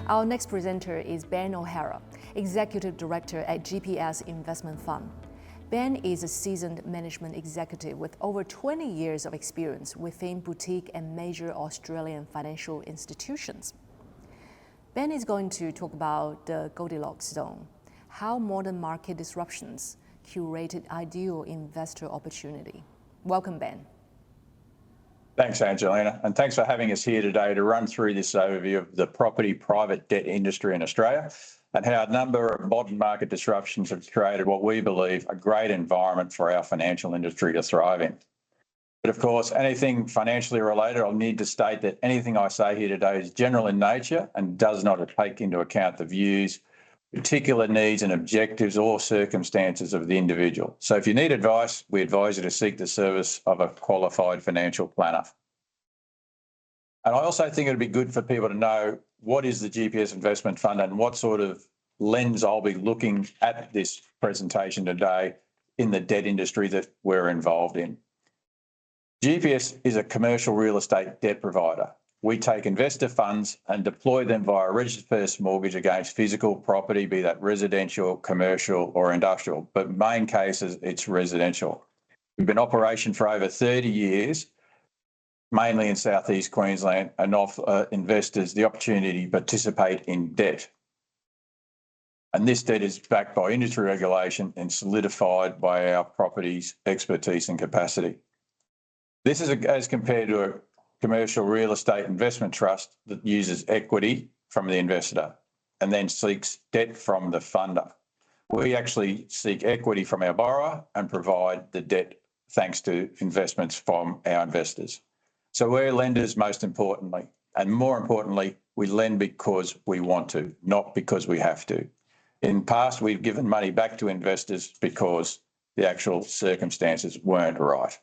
Our next presenter is Ben O'Hara, Executive Director at GPS Investment Fund. Ben is a seasoned management executive with over 20 years of experience within boutique and major Australian financial institutions. Ben is going to talk about the Goldilocks zone, how modern market disruptions curated ideal investor opportunity. Welcome, Ben. Thanks, Angelina, and thanks for having us here today to run through this overview of the property private debt industry in Australia and how a number of modern market disruptions have created what we believe a great environment for our financial industry to thrive in. But of course, anything financially related, I'll need to state that anything I say here today is general in nature and does not take into account the views, particular needs and objectives or circumstances of the individual. So if you need advice, we advise you to seek the service of a qualified financial planner. And I also think it'd be good for people to know what is the GPS Investment Fund and what sort of lens I'll be looking at this presentation today in the debt industry that we're involved in. GPS is a commercial real estate debt provider. We take investor funds and deploy them via a registered first mortgage against physical property, be that residential, commercial or industrial, but in main cases it's residential. We've been in operation for over 30 years, mainly in southeast Queensland, and offer investors the opportunity to participate in debt. And this debt is backed by industry regulation and solidified by our property's expertise and capacity. This is as compared to a commercial real estate investment trust that uses equity from the investor and then seeks debt from the funder. We actually seek equity from our borrower and provide the debt thanks to investments from our investors. So we're lenders most importantly, and more importantly, we lend because we want to, not because we have to. In the past, we've given money back to investors because the actual circumstances weren't right.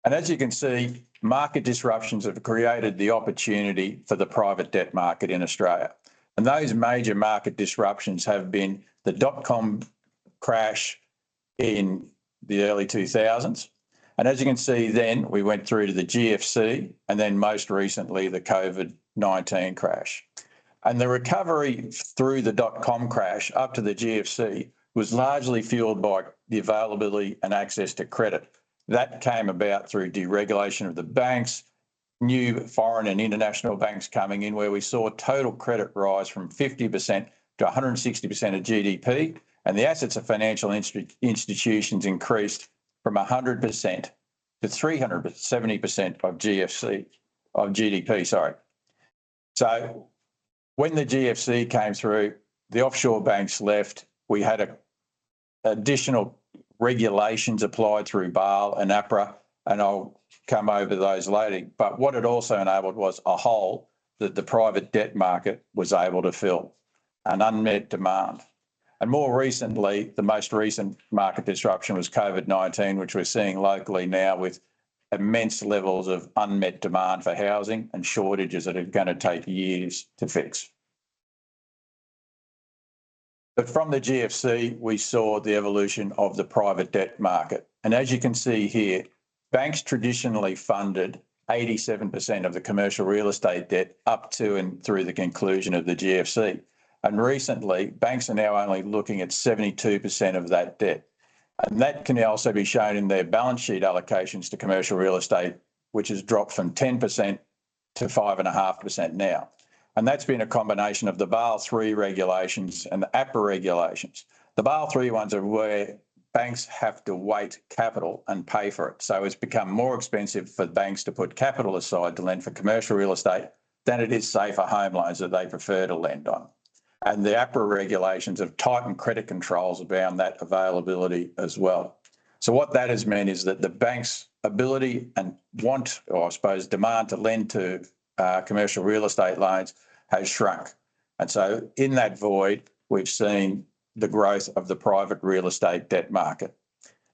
And as you can see, market disruptions have created the opportunity for the private debt market in Australia. And those major market disruptions have been the dot-com crash in the early 2000s. And as you can see then, we went through to the GFC and then most recently the COVID-19 crash. And the recovery through the dot-com crash up to the GFC was largely fueled by the availability and access to credit. That came about through deregulation of the banks, new foreign and international banks coming in, where we saw total credit rise from 50% to 160% of GDP, and the assets of financial institutions increased from 100% to 370% of GDP. So when the GFC came through, the offshore banks left. We had additional regulations applied through BAL and APRA, and I'll come over those later. But what it also enabled was a hole that the private debt market was able to fill, an unmet demand. And more recently, the most recent market disruption was COVID-19, which we're seeing locally now with immense levels of unmet demand for housing and shortages that are going to take years to fix. But from the GFC, we saw the evolution of the private debt market. And as you can see here, banks traditionally funded 87% of the commercial real estate debt up to and through the conclusion of the GFC. And recently, banks are now only looking at 72% of that debt. And that can also be shown in their balance sheet allocations to commercial real estate, which has dropped from 10% to 5.5% now. And that's been a combination of the Basel III regulations and the APRA regulations. The Basel III ones are where banks have to weight capital and pay for it. So it's become more expensive for banks to put capital aside to lend for commercial real estate than it is, say, for home loans that they prefer to lend on. And the APRA regulations have tightened credit controls around that availability as well. So what that has meant is that the bank's ability and want, or I suppose demand to lend to commercial real estate loans has shrunk. And so in that void, we've seen the growth of the private real estate debt market.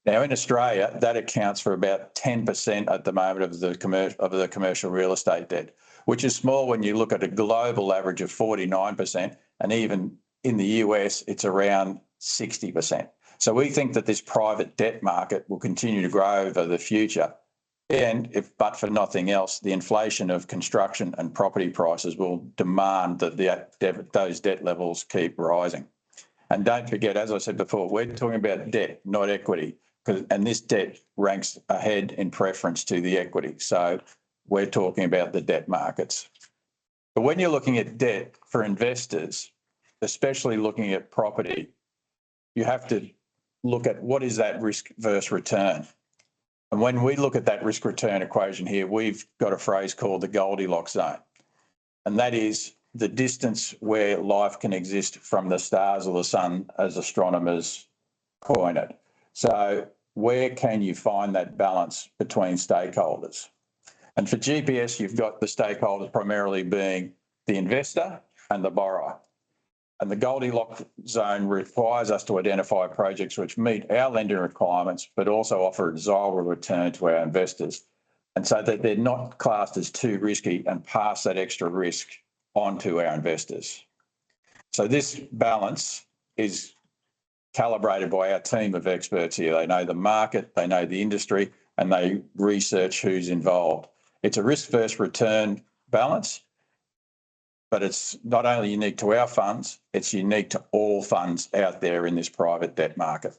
Now in Australia, that accounts for about 10% at the moment of the commercial real estate debt, which is small when you look at a global average of 49%, and even in the US, it's around 60%. So we think that this private debt market will continue to grow over the future And but for nothing else, the inflation of construction and property prices will demand that those debt levels keep rising. And don't forget, as I said before, we're talking about debt, not equity, and this debt ranks ahead in preference to the equity. So we're talking about the debt markets. But when you're looking at debt for investors, especially looking at property, you have to look at what is that risk versus return. And when we look at that risk return equation here, we've got a phrase called the Goldilocks zone. And that is the distance where life can exist from the stars or the sun, as astronomers coin it. So where can you find that balance between stakeholders? And for GPS, you've got the stakeholders primarily being the investor and the borrower. And the Goldilocks zone requires us to identify projects which meet our lending requirements, but also offer a desirable return to our investors. And so that they're not classed as too risky and pass that extra risk on to our investors. So this balance is calibrated by our team of experts here. They know the market, they know the industry, and they research who's involved. It's a risk versus return balance, but it's not only unique to our funds, it's unique to all funds out there in this private debt market.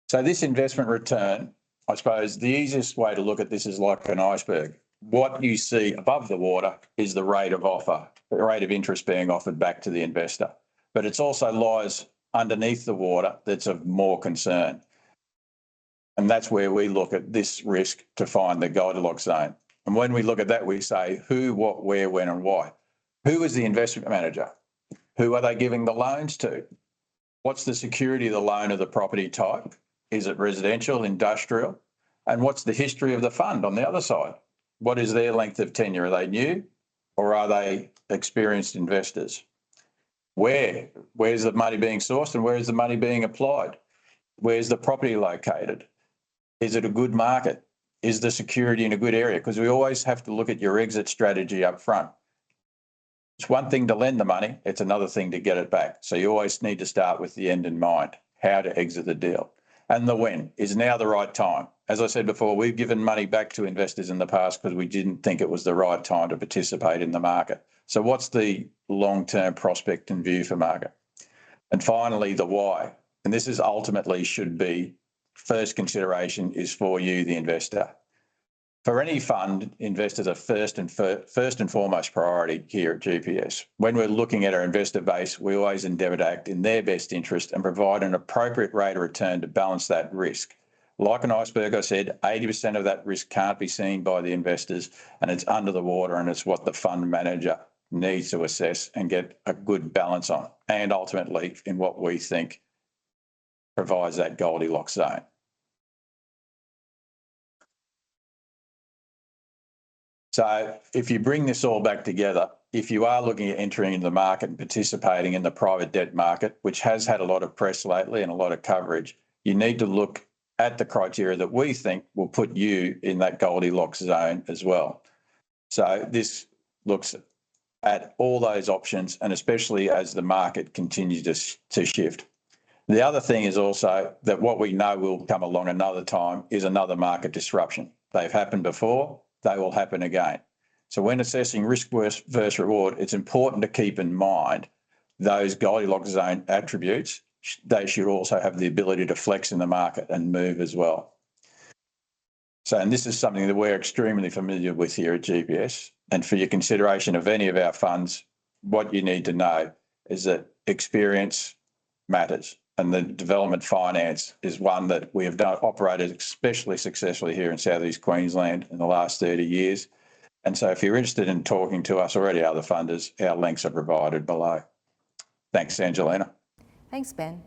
So this investment return, I suppose the easiest way to look at this is like an iceberg. What you see above the water is the rate of offer, the rate of interest being offered back to the investor. But it also lies underneath the water that's of more concern. And that's where we look at this risk to find the Goldilocks zone. And when we look at that, we say who, what, where, when, and why. Who is the investment manager? Who are they giving the loans to? What's the security of the loan of the property type? Is it residential, industrial? And what's the history of the fund on the other side? What is their length of tenure? Are they new or are they experienced investors? Where's the money being sourced and where is the money being applied? Where's the property located? Is it a good market? Is the security in a good area? Because we always have to look at your exit strategy up front. It's one thing to lend the money, it's another thing to get it back. So you always need to start with the end in mind, how to exit the deal. And the when, is now the right time? As I said before, we've given money back to investors in the past because we didn't think it was the right time to participate in the market. So what's the long-term prospect and view for market? And finally, the why. And this is ultimately should be first consideration is for you, the investor. For any fund, investors are first and foremost priority here at GPS. When we're looking at our investor base, we always endeavour to act in their best interest and provide an appropriate rate of return to balance that risk. Like an iceberg, I said, 80% of that risk can't be seen by the investors and it's under the water and it's what the fund manager needs to assess and get a good balance on. And ultimately, in what we think provides that Goldilocks zone. So if you bring this all back together, if you are looking at entering into the market and participating in the private debt market, which has had a lot of press lately and a lot of coverage, you need to look at the criteria that we think will put you in that Goldilocks zone as well. So this looks at all those options and especially as the market continues to shift. The other thing is also that what we know will come along another time is another market disruption. They've happened before. They will happen again. So when assessing risk versus reward, it's important to keep in mind those Goldilocks zone attributes. They should also have the ability to flex in the market and move as well. So, and this is something that we're extremely familiar with here at GPS. And for your consideration of any of our funds, what you need to know is that experience matters. And the development finance is one that we have operated especially successfully here in Southeast Queensland in the last 30 years. And so if you're interested in talking to us or any other funders, our links are provided below. Thanks, Angelina. Thanks, Ben.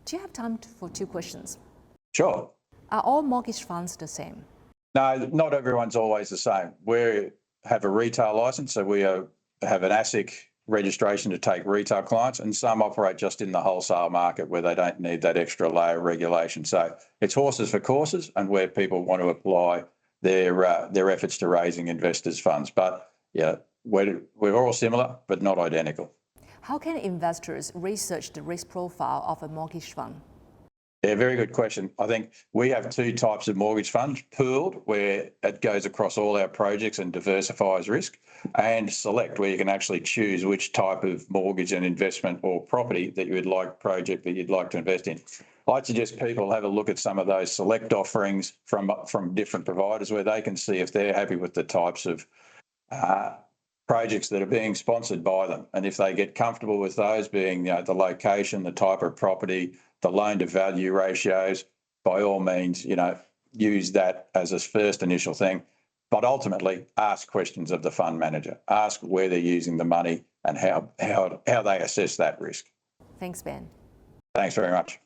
Do you have time for 2 questions? Sure. Are all mortgage funds the same? No, not everyone's always the same. We have a retail licence, so we have an ASIC registration to take retail clients, and some operate just in the wholesale market where they don't need that extra layer of regulation. So it's horses for courses and where people want to apply their efforts to raising investors' funds. But yeah, we're all similar, but not identical. How can investors research the risk profile of a mortgage fund? Yeah, very good question. I think we have two types of mortgage funds: pooled, where it goes across all our projects and diversifies risk, and select, where you can actually choose which type of mortgage and investment or property that you would like, project that you'd like to invest in. I'd suggest people have a look at some of those select offerings from different providers, where they can see if they're happy with the types of projects that are being sponsored by them. And if they get comfortable with those, being the location, the type of property, the loan to value ratios, by all means, use that as a first initial thing. But ultimately, ask questions of the fund manager. Ask where they're using the money and how they assess that risk. Thanks, Ben. Thanks very much.